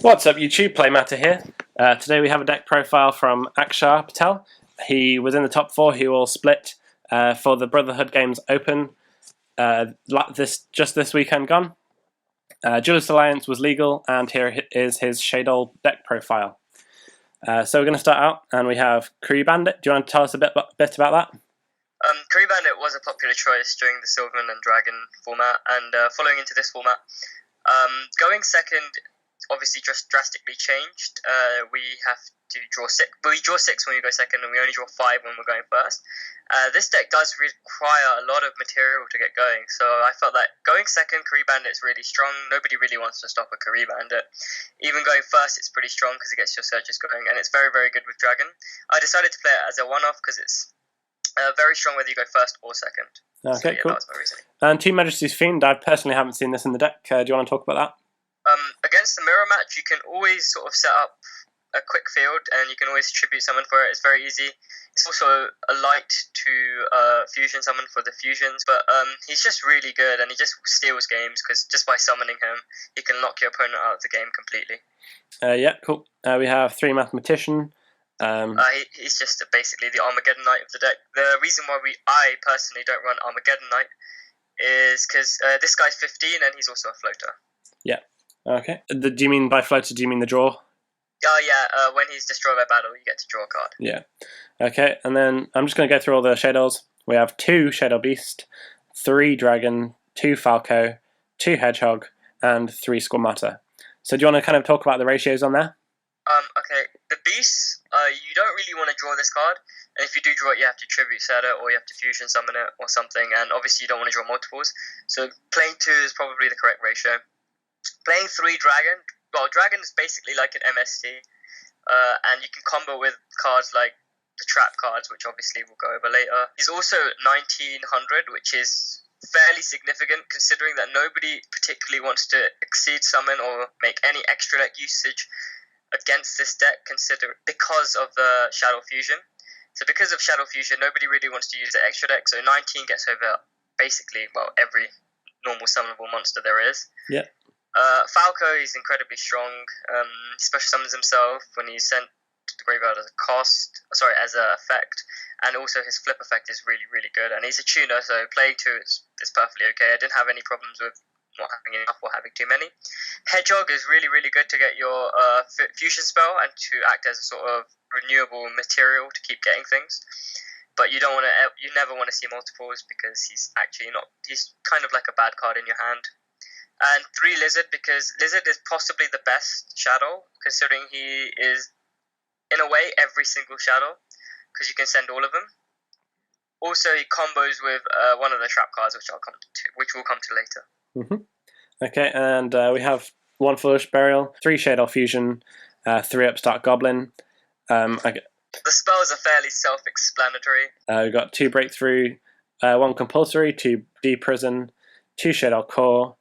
What's up YouTube, Playmatter here. Today we have a deck profile from Akshar Patel. He was in the top 4. He will split for the Brotherhood Games Open this weekend gone. Duelist Alliance was legal, and here is his Shaddoll deck profile. So we're going to start out, and we have Career Bandit. Do you want to tell us a bit about that? Career Bandit was a popular choice during the Silverman and Dragon format, and following into this format, going second obviously just drastically changed. We have to draw 6. We draw 6 when we go second, and we only draw 5 when we're going first. This deck does require a lot of material to get going, so I felt that going second, Career Bandit is really strong. Nobody really wants to stop a Career Bandit. Even going first, it's pretty strong because it gets your searches going, and it's very, very good with Dragon. I decided to play it as a one-off because it's very strong whether you go first or second. Okay, so, cool. That was my reasoning. And Team Majesty's Fiend, I personally haven't seen this in the deck. Do you want to talk about that? Against the mirror match, you can always sort of set up a quick field, and you can always tribute summon for it. It's very easy. It's also a light to fusion summon for the fusions, but he's just really good, and he just steals games because just by summoning him, he can lock your opponent out of the game completely. Yeah, cool. We have 3 Mathematician. He's just basically the Armageddon Knight of the deck. The reason why I personally don't run Armageddon Knight is because this guy's 15 and he's also a floater. Yeah. Okay. Do you mean by floater, do you mean the draw? Yeah, when he's destroyed by battle, you get to draw a card. Yeah. Okay, and then I'm just going to go through all the Shaddolls. We have 2 Shaddoll Beast, 3 Dragon, 2 Falco, 2 Hedgehog, and 3 Squamata. So do you want to kind of talk about the ratios on there? Okay, the Beast, you don't really want to draw this card, and if you do draw it, you have to tribute set it, or you have to fusion summon it, or something, and obviously you don't want to draw multiples, so playing 2 is probably the correct ratio. Playing 3 Dragon, well, Dragon is basically like an MST, and you can combo with cards like the trap cards, which obviously we'll go over later. He's also 1900, which is fairly significant considering that nobody particularly wants to exceed summon or make any extra deck usage against this deck because of the Shadow Fusion. So because of Shadow Fusion, nobody really wants to use the extra deck, so 19 gets over basically, well, every normal summonable monster there is. Yeah. Falco is incredibly strong. He special summons himself when he's sent to the graveyard as as an effect, and also his flip effect is really, really good. And he's a tuner, so playing 2 is perfectly okay. I didn't have any problems with not having enough or having too many. Hedgehog is really, really good to get your fusion spell and to act as a sort of renewable material to keep getting things. But you never want to see multiples because he's actually not. He's kind of like a bad card in your hand. And 3 Lizard, because Lizard is possibly the best Shadow, considering he is, in a way, every single Shadow, because you can send all of them. Also, he combos with one of the trap cards, which we'll come to later. Mm-hmm. Okay, and we have 1 Foolish Burial, 3 Shaddoll Fusion, 3 Upstart Goblin. The spells are fairly self-explanatory. We've got 2 Breakthrough, 1 Compulsory, 2 Deprison, 2 Shaddoll Core,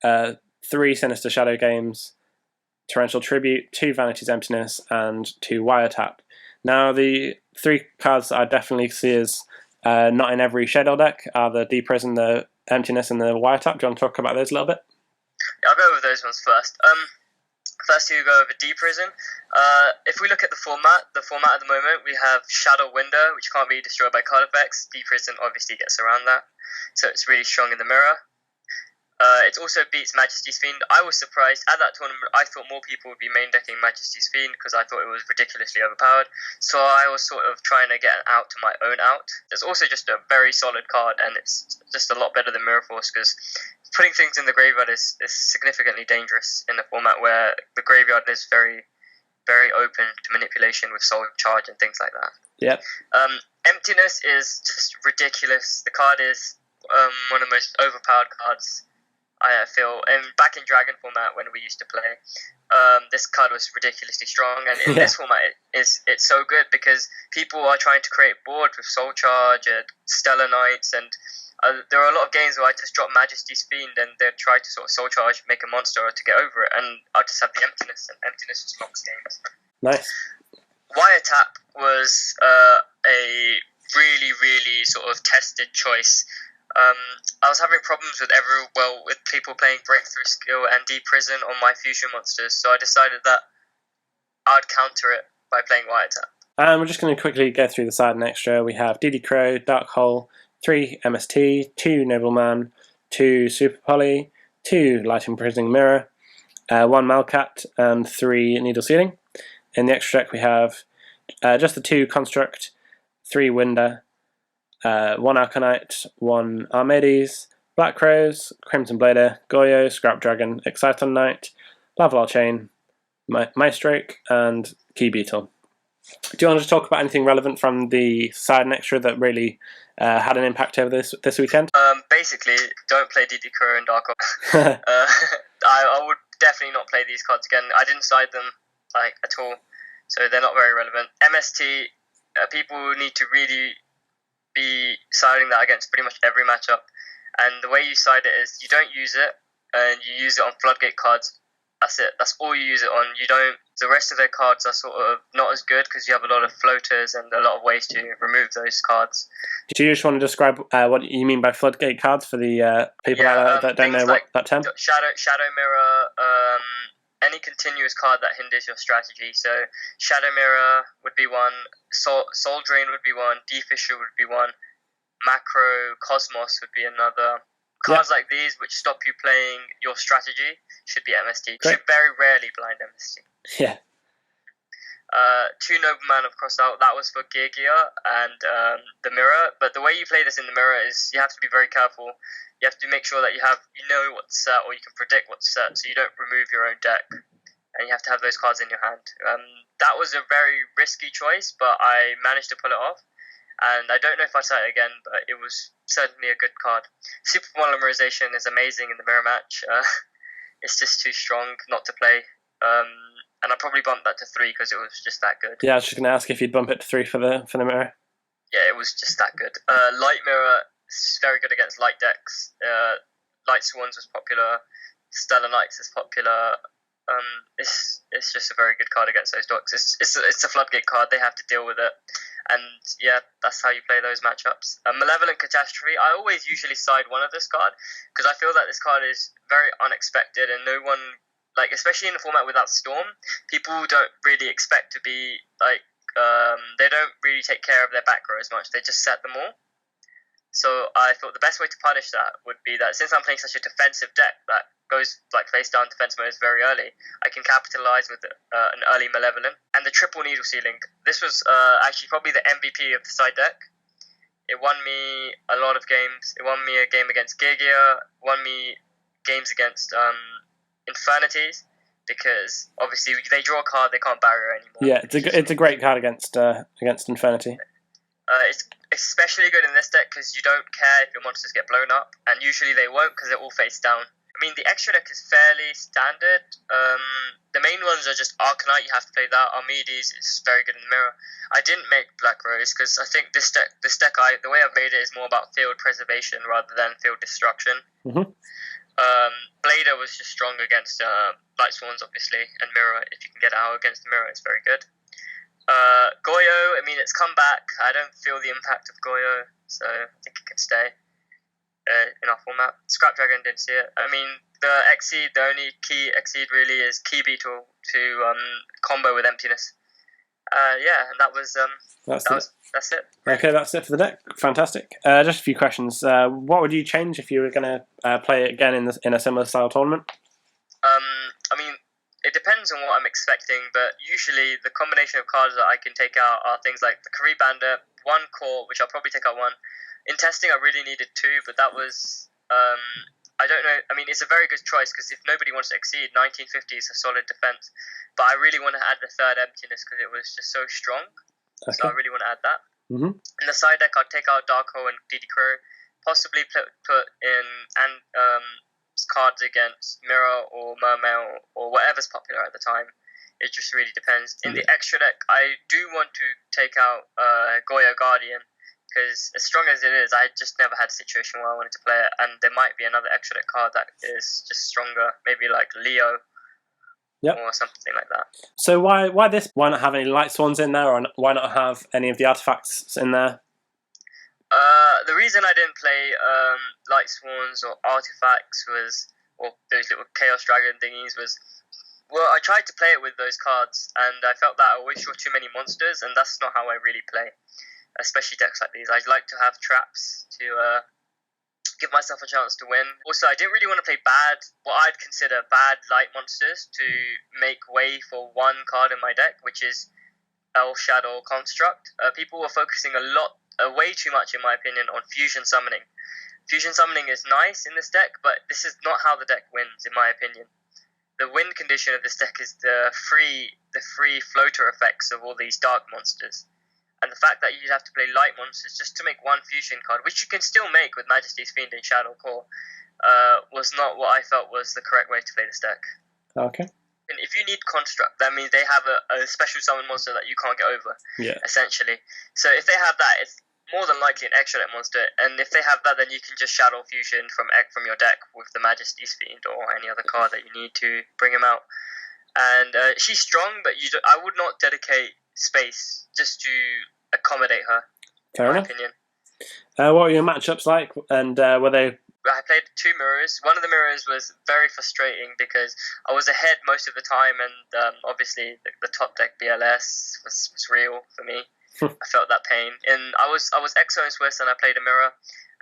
3 Sinister Shadow Games, Torrential Tribute, 2 Vanity's Emptiness, and 2 Wiretap. Now, the 3 cards that I definitely see as not in every Shaddoll deck are the Deprison, the Emptiness, and the Wiretap. Do you want to talk about those a little bit? Yeah, I'll go over those ones first. First, you go over Deprison. If we look at the format at the moment, we have Shadow Window, which can't be destroyed by card effects. Deprison obviously gets around that, so it's really strong in the mirror. It also beats Majesty's Fiend. I was surprised at that tournament. I thought more people would be main decking Majesty's Fiend because I thought it was ridiculously overpowered. So I was sort of trying to get an out to my own out. It's also just a very solid card, and it's just a lot better than Mirror Force because putting things in the graveyard is significantly dangerous in a format where the graveyard is very, very open to manipulation with Soul Charge and things like that. Yeah. Emptiness is just ridiculous. The card is one of the most overpowered cards. I feel, and back in Dragon format when we used to play, this card was ridiculously strong, and in this format it's so good because people are trying to create boards with Soul Charge and Stellar Knights, and there are a lot of games where I just drop Majesty's Fiend and they try to sort of Soul Charge, make a monster to get over it, and I just have the Emptiness, and Emptiness just locks games. Nice. Wiretap was a really, really sort of tested choice. I was having problems with with people playing Breakthrough Skill and Deep Prison on my fusion monsters, so I decided that I'd counter it by playing Wire Tap. And we're just going to quickly go through the side and extra. We have DD Crow, Dark Hole, 3 MST, 2 Nobleman, 2 Super Poly, 2 Light Imprisoning Mirror, 1 Malcat, and 3 Needle Sealing. In the extra deck we have just the 2 Construct, 3 Winder, 1 Alkanite, 1 Armades, Black Crows, Crimson Blader, Goyo, Scrap Dragon, Exciton Knight, Lavalal Chain, Maestroke, and Key Beetle. Do you want to just talk about anything relevant from the side and extra that really had an impact over this weekend? Basically, don't play DD Crow and Dark Hole. I would definitely not play these cards again. I didn't side them at all, so they're not very relevant. MST, people need to really be siding that against pretty much every matchup, and the way you side it is you don't use it, and you use it on floodgate cards. That's it. That's all you use it on. You don't. The rest of their cards are sort of not as good because you have a lot of floaters and a lot of ways to remove those cards. Do you just want to describe what you mean by floodgate cards for the people that don't know what that term? Shadow Mirror, any continuous card that hinders your strategy. So Shadow Mirror would be one, Soul Drain would be one, Defisher would be one, Macro Cosmos would be another. Cards like these, which stop you playing your strategy, should be MST. Great. Should very rarely blind MST. Yeah. 2 Nobleman of Cross Out, that was for Gear and the Mirror. But the way you play this in the Mirror is you have to be very careful. You have to make sure that you know what's set, or you can predict what's set, so you don't remove your own deck. And you have to have those cards in your hand. That was a very risky choice, but I managed to pull it off. And I don't know if I'd say it again, but it was certainly a good card. Super Polymerization is amazing in the Mirror match. It's just too strong not to play. And I probably bumped that to 3 because it was just that good. Yeah, I was just going to ask if you'd bump it to 3 for the Mirror. Yeah, it was just that good. Light Mirror is very good against light decks. Light Swans was popular. Stellar Knights is popular. It's just a very good card against those decks. It's a floodgate card. They have to deal with it. And yeah, that's how you play those matchups. Malevolent Catastrophe, I always usually side one of this card because I feel that this card is very unexpected and no one, especially in a format without Storm, people don't really expect to be, they don't really take care of their back row as much. They just set them all. So I thought the best way to punish that would be that since I'm playing such a defensive deck that goes face down defense modes very early, I can capitalize with an early Malevolent. And the triple Needle Sealing, this was actually probably the MVP of the side deck. It won me a lot of games. It won me a game against Gigia, won me games against Infernities, because obviously they draw a card, they can't barrier anymore. Yeah, it's a great card against Infernity. It's especially good in this deck because you don't care if your monsters get blown up, and usually they won't because they're all face down. I mean, the extra deck is fairly standard. The main ones are just Arcanite, you have to play that. Armades is very good in the Mirror. I didn't make Black Rose because I think this deck, the way I've made it is more about field preservation rather than field destruction. Mm-hmm. Blader was just strong against Light Swans, obviously, and Mirror. If you can get out against the Mirror, it's very good. Goyo, I mean, it's come back. I don't feel the impact of Goyo, so I think it can stay in our format. Scrap Dragon, didn't see it. I mean, the Exceed, the only key Exceed really is Key Beetle to combo with Emptiness. Yeah, and that's it. Okay, that's it for the deck. Fantastic. Just a few questions. What would you change if you were going to play it again in a similar style tournament? I mean, it depends on what I'm expecting, but usually the combination of cards that I can take out are things like the Career Bandit, 1 Core, which I'll probably take out 1. In testing, I really needed 2, but that was, I don't know. I mean, it's a very good choice because if nobody wants to exceed, 1950 is a solid defense. But I really want to add the 3rd Emptiness because it was just so strong. Okay. So I really want to add that. Mm-hmm. In the side deck, I'll take out Dark Hole and DD Crow, possibly put in cards against Mirror or Mermail or whatever's popular at the time. It just really depends. In the extra deck, I do want to take out Goyo Guardian because as strong as it is, I just never had a situation where I wanted to play it, and there might be another extra deck card that is just stronger, maybe like Leo. Yep. Or something like that. So why this? Why not have any Light Swans in there, or why not have any of the artifacts in there? The reason I didn't play Light Swans or Artifacts or those little Chaos Dragon thingies was, well, I tried to play it with those cards, and I felt that I always draw too many monsters, and that's not how I really play, especially decks like these. I like to have traps to give myself a chance to win. Also, I didn't really want to play what I'd consider bad light monsters to make way for one card in my deck, which is Shaddoll Construct. People were focusing way too much, in my opinion, on fusion summoning. Fusion summoning is nice in this deck, but this is not how the deck wins, in my opinion. The win condition of this deck is the free floater effects of all these dark monsters. And the fact that you'd have to play light monsters just to make one fusion card, which you can still make with Majesty's Fiend and Shaddoll Core, was not what I felt was the correct way to play this deck. Okay. And if you need Construct, that means they have a special summon monster that you can't get over, essentially. So if they have that, it's more than likely an extra deck monster, and if they have that, then you can just Shadow Fusion from your deck with the Majesty's Fiend or any other card that you need to bring him out. And she's strong, but I would not dedicate space just to accommodate her, in my opinion. What were your matchups like, and were they... I played 2 mirrors. One of the mirrors was very frustrating because I was ahead most of the time, and obviously the top deck BLS was real for me. I felt that pain. And I was EXO and Swiss, and I played a mirror,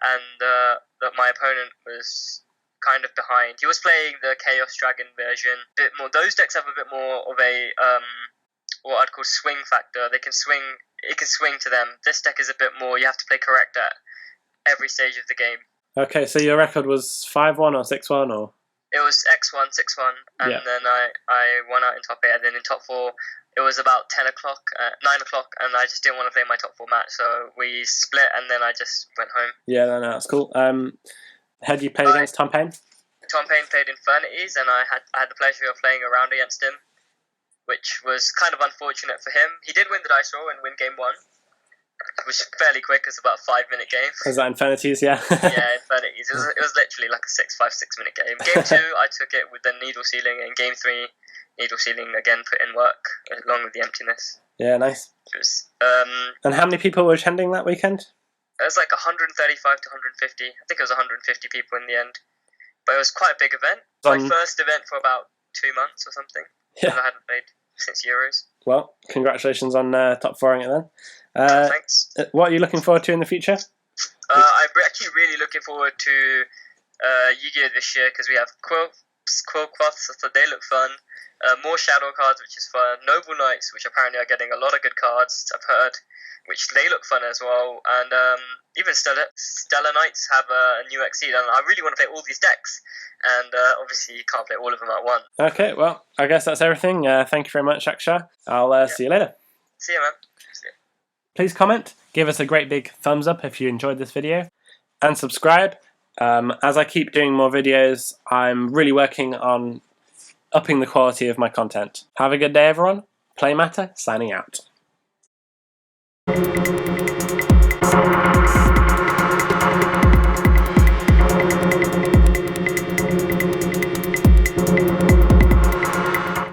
and my opponent was kind of behind. He was playing the Chaos Dragon version. A bit more. Those decks have a bit more of a what I'd call swing factor. It can swing to them. This deck is a bit more. You have to play correct at every stage of the game. Okay, so your record was 5-1 or 6-1, or? It was X1, 6-1, and then I won out in top 8, and then in top 4, it was about 9 o'clock, and I just didn't want to play my top 4 match, so we split, and then I just went home. Yeah, no, that's cool. Had you played against Tom Payne? Tom Payne played Infernities, and I had the pleasure of playing a round against him, which was kind of unfortunate for him. He did win the dice roll and win game 1. Which was fairly quick. It's about a 5-minute game. Was that Infinities? Yeah. Yeah, Infinities. It was literally like a 6-minute game. Game 2, I took it with the needle sealing, and game 3, needle sealing again, put in work along with the emptiness. Yeah, nice. It was, and how many people were attending that weekend? It was like 135 to 150. I think it was 150 people in the end, but it was quite a big event. My first event for about 2 months or something. Yeah. I hadn't played since Euros. Well, congratulations on top 4ing it then. Thanks. What are you looking forward to in the future? I'm actually really looking forward to Yu-Gi-Oh! This year because we have Quill Quoths, so they look fun. More Shadow cards, which is fun. Noble Knights, which apparently are getting a lot of good cards, I've heard, which they look fun as well. And even Stellar Knights have a new Exceed, and I really want to play all these decks. And obviously, you can't play all of them at once. Okay, well, I guess that's everything. Thank you very much, Akshar. I'll see you later. See you, man. Please comment, give us a great big thumbs up if you enjoyed this video, and subscribe. As I keep doing more videos, I'm really working on upping the quality of my content. Have a good day, everyone. Play Matter, signing out.